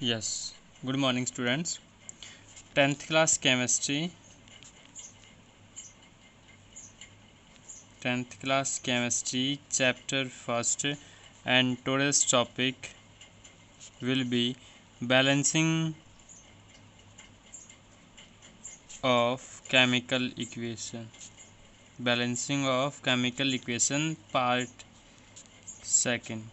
Yes, good morning students. 10th class chemistry. 10th class chemistry chapter first, and today's topic will be balancing of chemical equation. Balancing of chemical equation part second.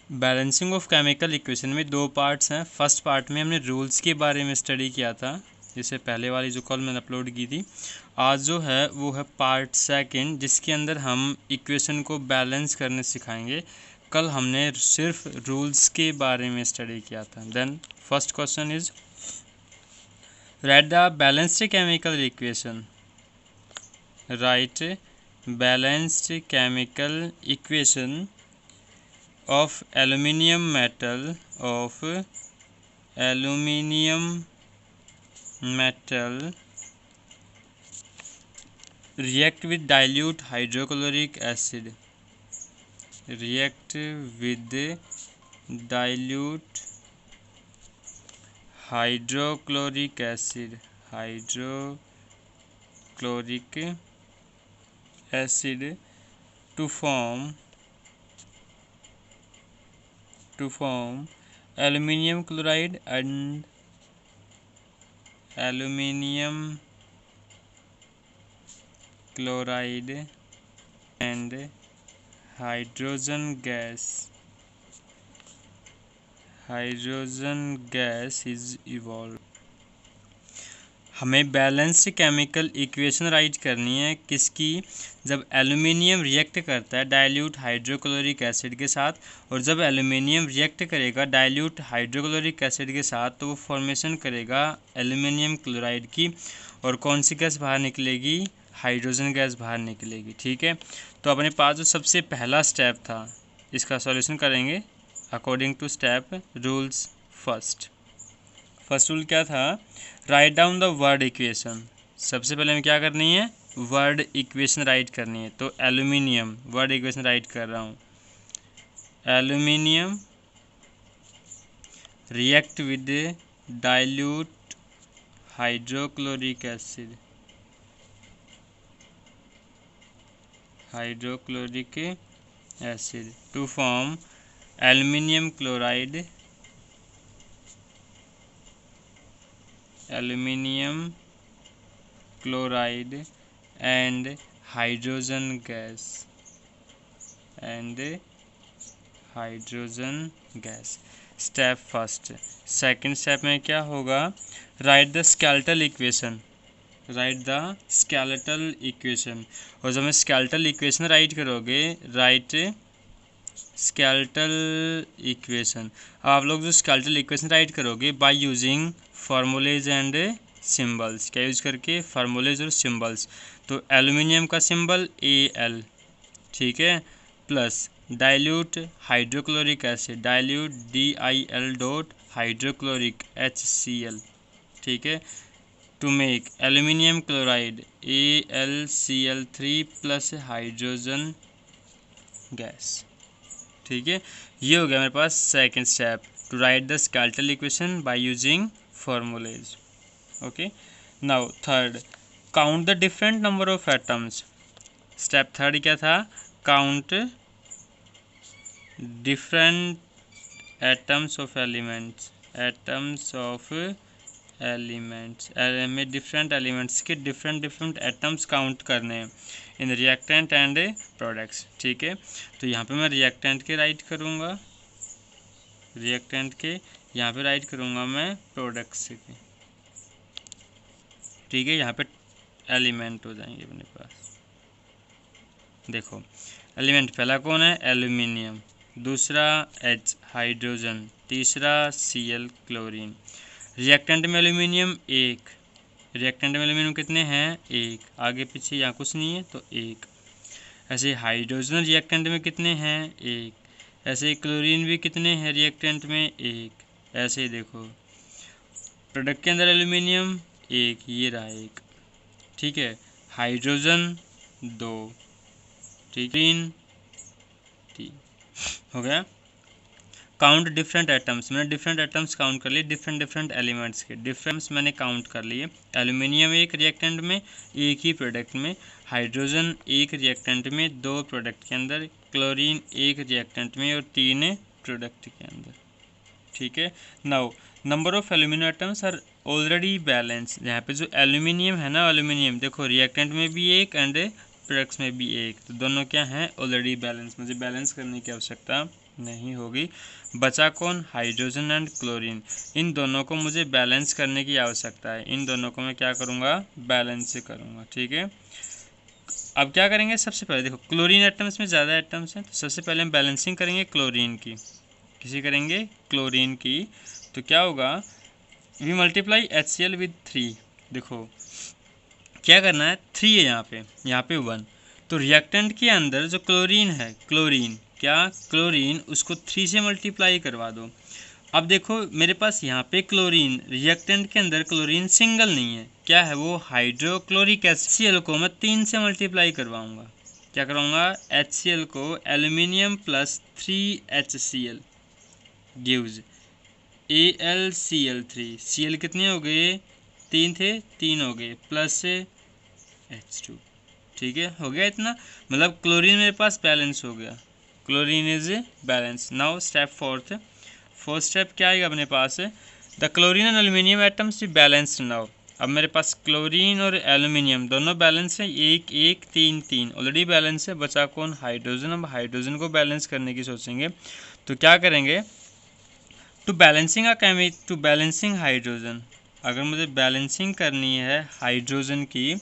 Balancing of chemical equation में दो parts हैं। First part में हमने rules के बारे में study किया था, जिससे पहले वाली जो कॉल मैंने अपलोड की थी। आज जो है वो है पार्ट सेकंड, जिसके अंदर हम इक्वेशन को बैलेंस करने सिखाएंगे। कल हमने सिर्फ रूल्स के बारे में स्टडी किया था। Then first question is write the balanced chemical equation. Write balanced chemical equation of aluminium metal react with dilute hydrochloric acid. React with dilute hydrochloric acid. To form aluminium chloride and hydrogen gas is evolved. हमें balanced chemical equation right करनी है किसकी? जब aluminium react करता है dilute hydrochloric acid के साथ, और जब एल्यूमिनियम रिएक्ट करेगा डाइल्यूट हाइड्रोक्लोरिक एसिड के साथ तो वो फॉर्मेशन करेगा एल्यूमिनियम क्लोराइड की, और कौन सी गैस बाहर निकलेगी? हाइड्रोजन गैस बाहर निकलेगी। ठीक है, तो अपने पास जो सबसे पहला स्टेप था इसका सॉल्यूशन करेंगे according to step rules. First rule क्या था? Write down the word equation. सबसे पहले हमें क्या करनी है? वर्ड इक्वेशन राइट करनी है। तो एल्यूमिनियम वर्ड इक्वेशन राइट कर रहा हूँ। Aluminium react with dilute hydrochloric acid to form aluminium chloride and hydrogen gas. Step first. Second step में क्या होगा? Write the skeletal equation. और जब मैं स्केलेटल इक्वेशन राइट करोगे, राइट स्केलेटल इक्वेशन। आप लोग जो स्केलेटल इक्वेशन राइट करोगे by using formulas and symbols. क्या यूज करके? फार्मूलेज और सिंबल्स। तो एल्यूमिनियम का सिंबल Al, ठीक है, plus dilute hydrochloric acid dilute DIL dot hydrochloric HCl, ठीक है, to make aluminium chloride AlCl3 plus hydrogen gas. ठीक है, ये हो गया मेरे पास second step, to write the skeletal equation by using formulae. Okay, now third, count the different number of atoms. Step third क्या था? Count different atoms of elements में डिफरेंट एलिमेंट्स के डिफरेंट एटम्स काउंट करने हैं in reactant and products. ठीक है, तो यहाँ पे मैं रिएक्टेंट के राइट करूँगा, यहाँ पे राइट करूँगा मैं प्रोडक्ट्स के। ठीक है, यहाँ पे एलिमेंट हो जाएंगे अपने पास। देखो, एलिमेंट पहला कौन है? एल्यूमिनियम, दूसरा H हाइड्रोजन, तीसरा Cl क्लोरीन। रिएक्टेंट में एल्यूमिनियम कितने हैं? एक। आगे पीछे यहाँ कुछ नहीं है तो एक। ऐसे हाइड्रोजन रिएक्टेंट में कितने हैं? एक। ऐसे क्लोरीन भी कितने हैं रिएक्टेंट में? एक। ऐसे ही देखो, प्रोडक्ट के अंदर एल्यूमिनियम एक, ये रहा एक। ठीक है, हाइड्रोजन 2, ठीक, 3 हो गया। काउंट डिफरेंट एटम्स, मैंने डिफरेंट एटम्स काउंट कर लिए, डिफरेंट एलिमेंट्स के डिफरेंट्स मैंने काउंट कर लिए। एल्यूमिनियम एक रिएक्टेंट में, एक ही प्रोडक्ट में, हाइड्रोजन एक रिएक्टेंट में, 2 प्रोडक्ट के अंदर, क्लोरीन एक रिएक्टेंट में और 3 प्रोडक्ट के अंदर। ठीक है। Now number of aluminium atoms are already balance. यहाँ पे जो एल्यूमिनियम है ना, एल्यूमिनियम देखो रिएक्टेंट में भी एक एंड प्रोडक्ट्स में भी एक, तो दोनों क्या हैं ऑलरेडी बैलेंस, मुझे बैलेंस करने की आवश्यकता नहीं होगी। बचा कौन, हाइड्रोजन एंड क्लोरीन, इन दोनों को मुझे बैलेंस करने की आवश्यकता है, इन दोनों को मैं क्या करूँगा, बैलेंस करूँगा। ठीक है। अब क्या करेंगे, सबसे पहले देखो क्लोरीन एटम्स में ज़्यादा एटम्स हैं, तो सबसे पहले हम बैलेंसिंग करेंगे क्लोरीन की, किसी करेंगे क्लोरीन की, तो क्या होगा, वी मल्टीप्लाई HCl विद 3। देखो क्या करना है, 3 है यहाँ पे 1, तो रिएक्टेंट के अंदर जो क्लोरीन है, क्लोरीन क्या, क्लोरीन उसको 3 से मल्टीप्लाई करवा दो। अब देखो मेरे पास यहाँ पे क्लोरीन, रिएक्टेंट के अंदर क्लोरीन सिंगल नहीं है, क्या है वो, हाइड्रोक्लोरिक HCl को मैं 3 से मल्टीप्लाई करवाऊँगा। क्या कराऊँगा, HCl को aluminium plus 3HCl gives AlCl3, Cl कितने हो गए, 3 थे, 3 हो गए, प्लस H2। ठीक है, हो गया इतना, मतलब क्लोरीन मेरे पास बैलेंस हो गया, chlorine is balance. Now step fourth step क्या आएगा अपने पास, the chlorine and aluminium atoms be balanced now. अब मेरे पास क्लोरीन और एल्यूमिनियम दोनों बैलेंस है, 1 1 3 3 ऑलरेडी बैलेंस है, बचा कौन, हाइड्रोजन। अब हाइड्रोजन को बैलेंस करने की सोचेंगे तो क्या करेंगे, टू बैलेंसिंग हाइड्रोजन, अगर मुझे बैलेंसिंग करनी है हाइड्रोजन की,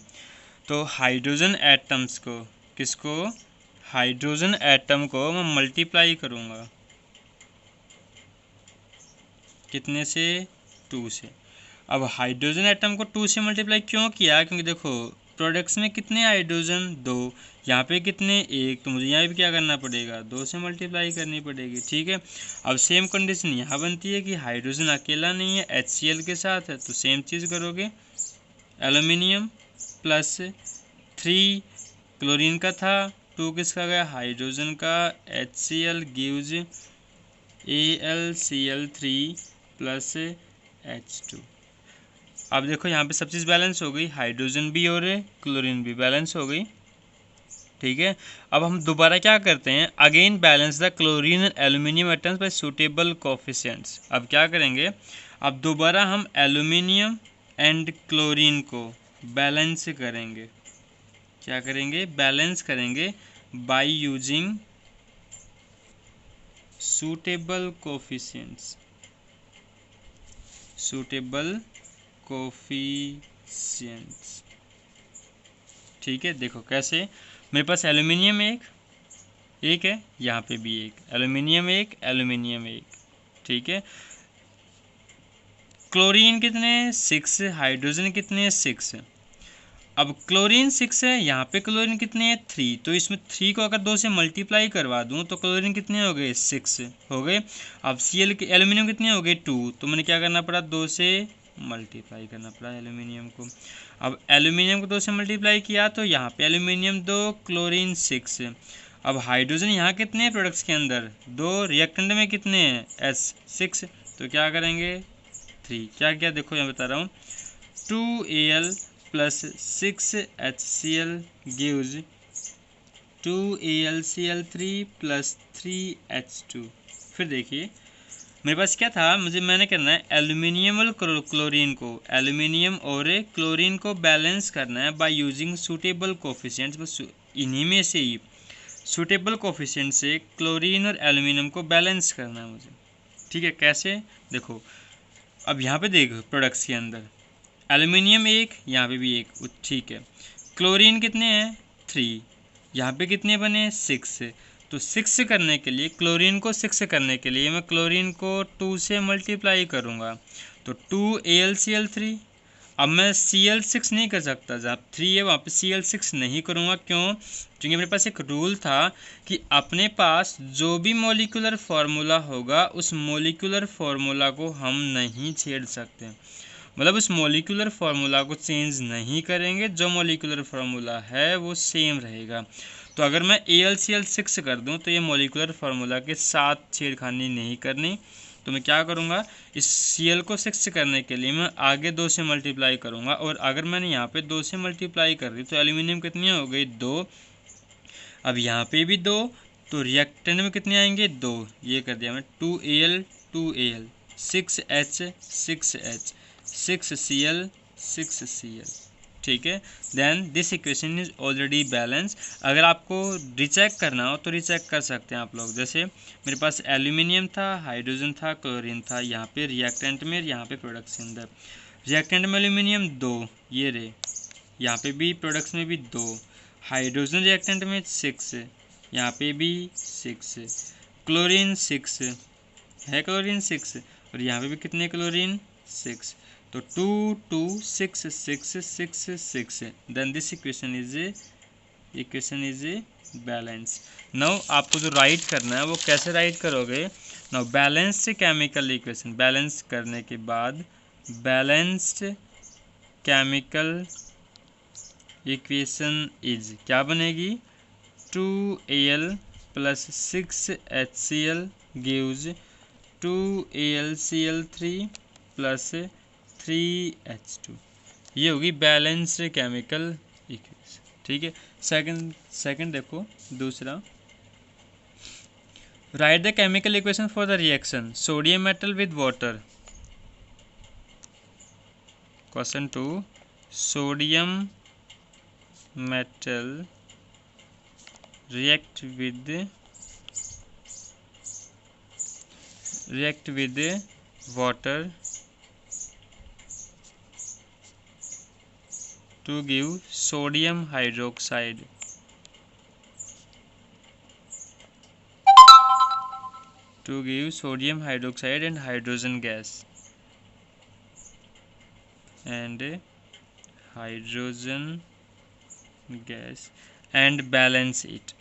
तो हाइड्रोजन एटम्स को, किसको, हाइड्रोजन एटम को मैं मल्टीप्लाई करूँगा, कितने से, 2 से। अब हाइड्रोजन एटम को 2 से मल्टीप्लाई क्यों किया, क्योंकि देखो प्रोडक्ट्स में कितने हाइड्रोजन, 2, यहाँ पे कितने, 1, तो मुझे यहाँ भी क्या करना पड़ेगा, 2 से मल्टीप्लाई करनी पड़ेगी। ठीक है। अब सेम कंडीशन यहाँ बनती है कि हाइड्रोजन अकेला नहीं है, HCl के साथ है, तो सेम चीज़ करोगे, एल्यूमिनियम प्लस 3 क्लोरीन का था, 2 किसका गया, हाइड्रोजन का, HCl gives AlCl3 plus H2। अब देखो यहाँ पे सब चीज़ बैलेंस हो गई, हाइड्रोजन भी और क्लोरीन भी बैलेंस हो गई। ठीक है। अब हम दोबारा क्या करते हैं, again balance the chlorine and aluminium atoms bye suitable coefficients. अब क्या करेंगे, अब दोबारा हम एल्यूमिनियम एंड क्लोरीन को बैलेंस करेंगे, क्या करेंगे, बैलेंस करेंगे by using suitable coefficients, suitable coefficients. ठीक है। देखो कैसे, मेरे पास एल्यूमिनियम एक है, यहाँ पे भी एक, एल्यूमिनियम एक, एल्यूमिनियम एक। ठीक है। क्लोरीन कितने, 6, हाइड्रोजन कितने, 6। अब क्लोरीन 6 है, यहाँ पे क्लोरीन कितने हैं, 3, तो इसमें 3 को अगर 2 से मल्टीप्लाई करवा दूँ तो क्लोरीन कितने हो गए, 6 हो गए। अब Cl के एल्यूमिनियम कितने हो गए, 2, तो मैंने क्या करना पड़ा, 2 से मल्टीप्लाई करना पड़ा एल्यूमिनियम को। अब एल्यूमिनियम को 2 से मल्टीप्लाई किया तो यहाँ पे एल्यूमिनियम 2, क्लोरीन 6। अब हाइड्रोजन यहाँ कितने हैं प्रोडक्ट्स के अंदर, 2, रिएक्टेंट में कितने हैं, S6, तो क्या करेंगे, 3। क्या क्या देखो यहाँ बता रहा हूँ, 2Al plus 6HCl gives 2AlCl3 plus 3H2। फिर देखिए मेरे पास क्या था, मैंने करना है एल्यूमिनियम और क्लोरीन को, एल्यूमिनियम और क्लोरीन को बैलेंस करना है बाय यूजिंग सूटेबल कोफिशिएंट्स। बस इन्हीं में से ही सूटेबल कोफिशिएंट से क्लोरीन और एल्यूमिनियम को बैलेंस करना है मुझे। ठीक है, कैसे, देखो अब यहाँ पे देखो प्रोडक्ट्स के अंदर एल्यूमिनियम एक, यहाँ पे भी एक, ठीक है। क्लोरीन कितने हैं, 3, यहाँ पे कितने बने, 6। तो 6 करने के लिए, क्लोरीन को 6 करने के लिए मैं क्लोरीन को 2 से मल्टीप्लाई करूँगा, तो 2AlCl3। अब मैं Cl6 नहीं कर सकता, जहाँ 3 है वहाँ पे Cl6 नहीं करूँगा, क्यों, क्योंकि मेरे पास एक रूल था कि अपने पास जो भी मॉलिक्यूलर फार्मूला होगा उस मॉलिक्यूलर फार्मूला को हम नहीं छेड़ सकते, मतलब उस मॉलिक्यूलर फार्मूला को चेंज नहीं करेंगे, जो मॉलिक्यूलर फार्मूला है वो सेम रहेगा। तो अगर मैं AlCl6 कर दूं तो ये मॉलिक्यूलर फार्मूला के साथ छेड़खानी नहीं करनी, तो मैं क्या करूँगा, इस Cl को 6 करने के लिए मैं आगे 2 से मल्टीप्लाई करूँगा, और अगर मैंने यहाँ पे 2 से मल्टीप्लाई कर दी तो एल्यूमिनियम कितनी हो गई, 2। अब यहाँ पे भी 2, तो रिएक्टेंट में कितने आएंगे, 2। ये कर दिया मैं 2Al 2Al 6H 6H 6Cl 6Cl, ठीक है। Then this equation is already balance. अगर आपको रिचेक करना हो तो रिचेक कर सकते हैं आप लोग। जैसे मेरे पास एल्यूमिनियम था, हाइड्रोजन था, क्लोरीन था, यहाँ पे रिएक्टेंट में, यहाँ पे प्रोडक्ट्स के अंदर। रिएक्टेंट में एल्यूमिनियम 2, ये रे, यहाँ पे भी प्रोडक्ट्स में भी 2। हाइड्रोजन रिएक्टेंट में 6, यहाँ पे भी 6। क्लोरीन 6 है, क्लोरीन 6, और यहाँ पे भी कितने क्लोरीन, 6। तो 2 2 6 6 6 6, then this equation is balance. Now आपको जो राइट करना है वो कैसे राइट करोगे, now balanced chemical equation, balance करने के बाद बैलेंस्ड केमिकल इक्वेशन इज क्या बनेगी, 2Al plus 6HCl gives 2AlCl3 plus 3H2। ये होगी बैलेंस्ड केमिकल इक्वेशन, ठीक है। सेकंड देखो, दूसरा, right the chemical equation for the reaction sodium metal with water. Question 2, sodium metal react with water to give sodium hydroxide and hydrogen gas and balance it,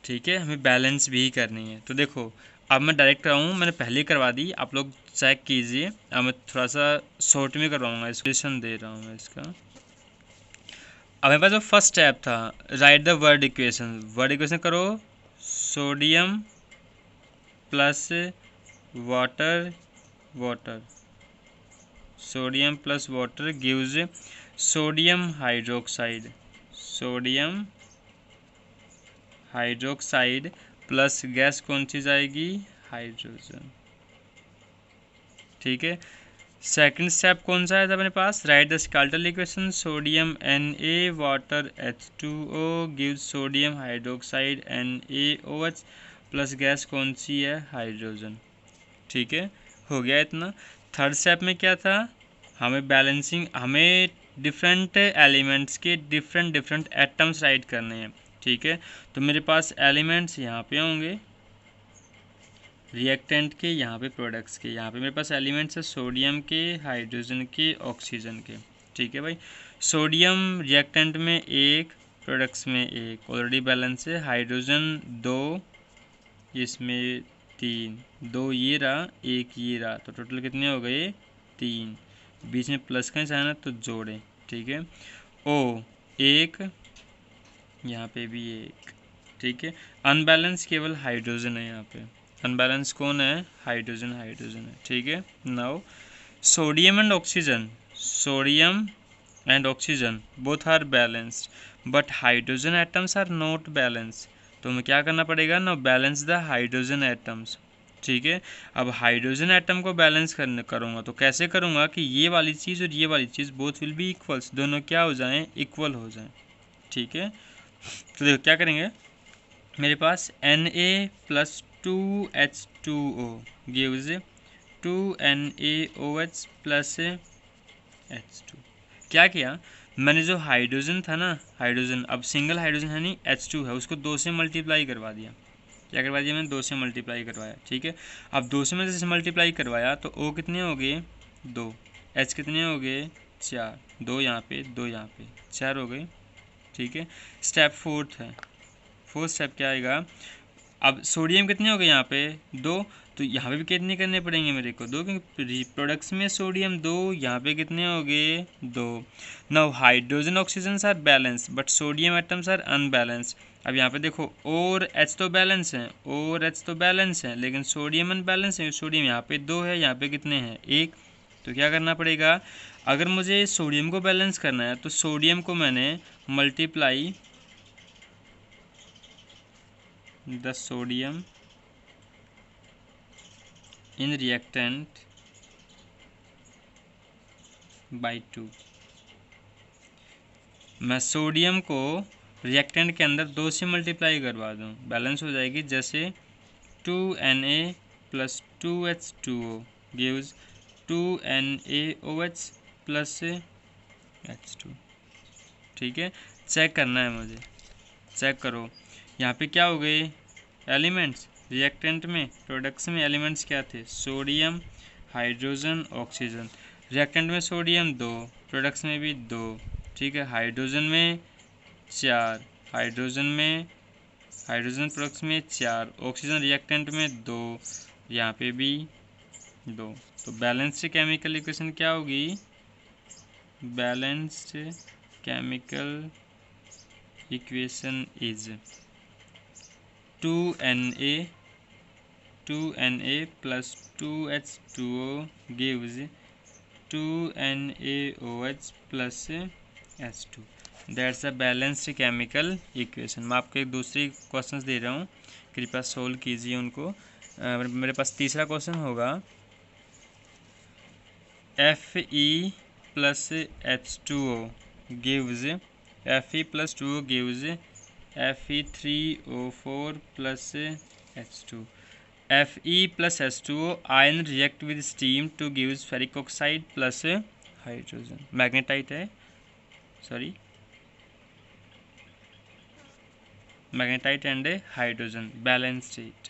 ठीक है। हमें balance भी करनी है। तो देखो अब मैं डायरेक्ट कराऊँ, मैंने पहले करवा दी, आप लोग चेक कीजिए। अब मैं थोड़ा सा शॉर्ट में करवाऊँगा, इसको दे रहा हूँ मैं इसका। अब मेरे पास जो फर्स्ट स्टेप था, राइट द वर्ड इक्वेशन करो, sodium plus water sodium plus water gives sodium hydroxide plus gas कौन सी जाएगी, हाइड्रोजन, ठीक है। सेकंड स्टेप कौन सा है अपने पास, write the skeletal equation sodium Na water H2O gives sodium hydroxide NaOH plus gas कौन सी है, हाइड्रोजन, ठीक है। हो गया इतना। थर्ड स्टेप में क्या था, हमें डिफरेंट एलिमेंट्स के डिफरेंट एटम्स राइट करने हैं, ठीक है। तो मेरे पास एलिमेंट्स यहाँ पे होंगे, रिएक्टेंट के, यहाँ पे प्रोडक्ट्स के, यहाँ पे मेरे पास एलिमेंट्स है सोडियम के, हाइड्रोजन के, ऑक्सीजन के, ठीक है भाई। सोडियम रिएक्टेंट में 1, प्रोडक्ट्स में 1, ऑलरेडी बैलेंस है। हाइड्रोजन 2, इसमें 3, 2 ये रहा, 1 ये रहा, तो टोटल कितने हो गए, 3। बीच में प्लस का निशान है तो जोड़ें, ठीक है। O 1, यहाँ पे भी 1, ठीक है। अनबैलेंस केवल हाइड्रोजन है, यहाँ पे अनबैलेंस कौन है, हाइड्रोजन है, ठीक है। Now sodium and oxygen both are balanced but hydrogen atoms are not balanced. तो हमें क्या करना पड़ेगा ना, बैलेंस द हाइड्रोजन एटम्स, ठीक है। अब हाइड्रोजन एटम को बैलेंस करूँगा तो कैसे करूँगा कि ये वाली चीज़ और ये वाली चीज़ बोथ विल बी इक्वल्स, दोनों क्या हो जाएं, इक्वल हो जाएं, ठीक है। तो देखो क्या करेंगे, मेरे पास Na plus 2H2O gives 2NaOH plus H2। क्या किया मैंने, जो हाइड्रोजन था ना, हाइड्रोजन अब सिंगल हाइड्रोजन है नहीं, H2 है, उसको 2 से मल्टीप्लाई करवा दिया। क्या करवा दिया मैंने, 2 से मल्टीप्लाई करवाया, ठीक है। अब 2 से मैंने मल्टीप्लाई करवाया तो O कितने हो गए, 2, H कितने हो गए, 4, 2 यहाँ पे 2 यहाँ पे 4 हो गए, ठीक है। स्टेप फोर्थ स्टेप क्या आएगा, अब सोडियम कितने हो गए यहाँ पे 2, तो यहाँ पे भी कितने करने पड़ेंगे मेरे को? 2, क्योंकि प्रोडक्ट्स में सोडियम 2, यहाँ पे कितने हो गए? 2। Now hydrogen oxygen are balance but sodium atoms are unbalance. अब यहाँ पे देखो और H तो बैलेंस है, और H तो बैलेंस है, लेकिन सोडियम अनबैलेंस है। सोडियम यहाँ पे 2 है, यहाँ पे कितने हैं? 1। तो क्या करना पड़ेगा? अगर मुझे सोडियम को बैलेंस करना है तो सोडियम को मैंने multiply the sodium in reactant by 2। मैं सोडियम को रिएक्टेंट के अंदर 2 से मल्टीप्लाई करवा दूँ, बैलेंस हो जाएगी। जैसे 2Na plus 2H2O gives 2NaOH plus H2। ठीक है, चेक करना है मुझे। चेक करो यहाँ पे क्या हो गए एलिमेंट्स? रिएक्टेंट में, प्रोडक्ट्स में एलिमेंट्स क्या थे? Sodium, hydrogen, oxygen. रिएक्टेंट में सोडियम 2, प्रोडक्ट्स में भी 2। ठीक है, हाइड्रोजन में 4, हाइड्रोजन प्रोडक्ट्स में 4, ऑक्सीजन रिएक्टेंट में 2, यहाँ पे भी 2। तो बैलेंस्ड केमिकल इक्वेशन क्या होगी? Balanced chemical equation is 2Na plus 2H2O gives 2NaOH plus H2। That's a balanced chemical equation. मैं आपको एक दूसरी क्वेश्चंस दे रहा हूँ, कृपया सोल्व कीजिए उनको। मेरे पास तीसरा क्वेश्चन होगा Fe plus H2O gives Fe plus 2O gives Fe3O4 plus H2। Fe plus H2O ion react with steam to gives ferric oxide plus hydrogen। Magnetite है, sorry, magnetite and hydrogen balance state,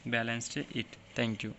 balanced it. Thank you.